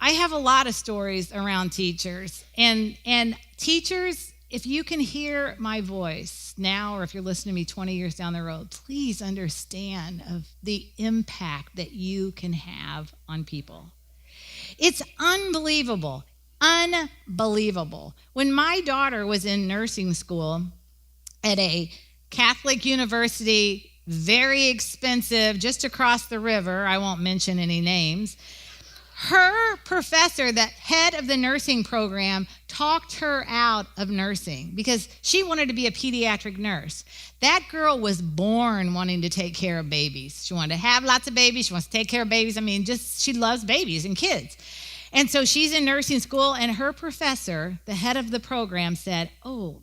I have a lot of stories around teachers. And teachers, if you can hear my voice now, or if you're listening to me 20 years down the road, please understand of the impact that you can have on people. It's unbelievable. Unbelievable. When my daughter was in nursing school at a Catholic university, very expensive, just across the river, I won't mention any names, her professor, the head of the nursing program, talked her out of nursing because she wanted to be a pediatric nurse. That girl was born wanting to take care of babies. She wanted to have lots of babies. She wants to take care of babies. I mean, she loves babies and kids. And so she's in nursing school, and her professor, the head of the program, said, "Oh,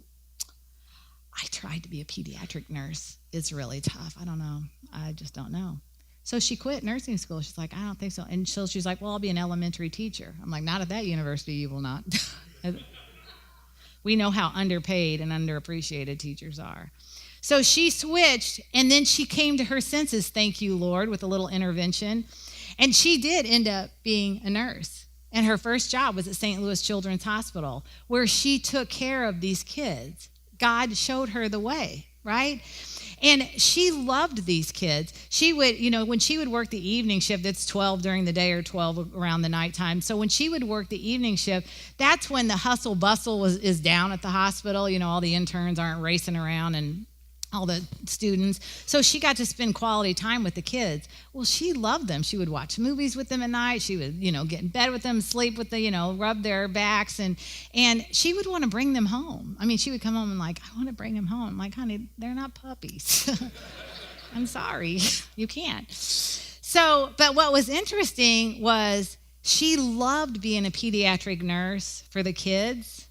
I tried to be a pediatric nurse. It's really tough. I don't know. I just don't know." So she quit nursing school. She's like, "I don't think so." And so she's like, "Well, I'll be an elementary teacher." I'm like, "Not at that university, you will not." We know how underpaid and underappreciated teachers are. So she switched, and then she came to her senses, thank you, Lord, with a little intervention. And she did end up being a nurse. And her first job was at St. Louis Children's Hospital, where she took care of these kids. God showed her the way, right? And she loved these kids. She would, when she would work the evening shift, it's 12 during the day or 12 around the nighttime. So when she would work the evening shift, that's when the hustle bustle is down at the hospital. All the interns aren't racing around and all the students. So she got to spend quality time with the kids. Well, she loved them. She would watch movies with them at night. She would, get in bed with them, sleep with them, rub their backs. And she would want to bring them home. I mean, she would come home and like, "I want to bring them home." I'm like, "Honey, they're not puppies." I'm sorry, you can't. So, but what was interesting was she loved being a pediatric nurse for the kids,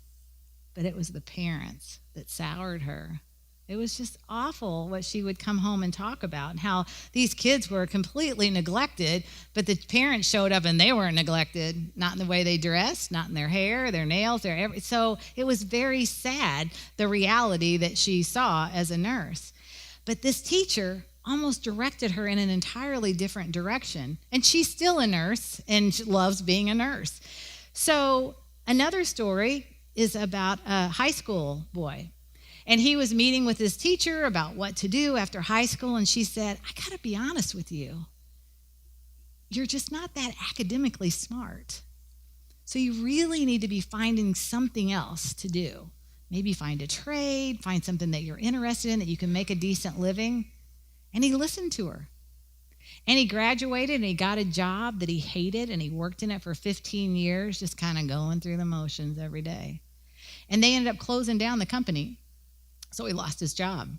but it was the parents that soured her. It was just awful what she would come home and talk about, and how these kids were completely neglected, but the parents showed up and they weren't neglected, not in the way they dressed, not in their hair, their nails, so it was very sad, the reality that she saw as a nurse. But this teacher almost directed her in an entirely different direction, and she's still a nurse and she loves being a nurse. So another story is about a high school boy. And he was meeting with his teacher about what to do after high school, and she said, "I got to be honest with you. You're just not that academically smart. So you really need to be finding something else to do. Maybe find a trade, find something that you're interested in, that you can make a decent living." And he listened to her. And he graduated, and he got a job that he hated, and he worked in it for 15 years, just kind of going through the motions every day. And they ended up closing down the company. So he lost his job.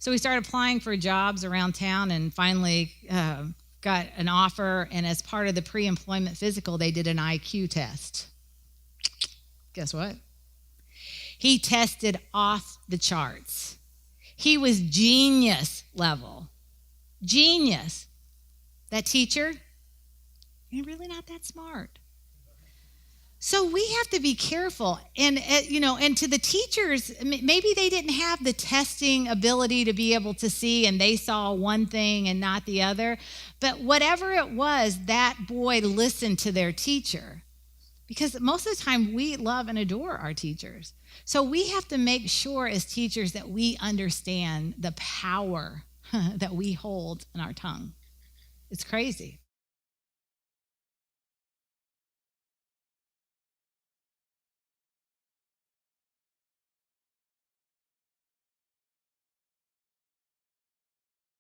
So he started applying for jobs around town and finally got an offer. And as part of the pre-employment physical, they did an IQ test. Guess what? He tested off the charts. He was genius level. Genius. That teacher, you're really not that smart. So we have to be careful. And to the teachers, maybe they didn't have the testing ability to be able to see, and they saw one thing and not the other. But whatever it was, that boy listened to their teacher. Because most of the time, we love and adore our teachers. So we have to make sure as teachers that we understand the power that we hold in our tongue. It's crazy.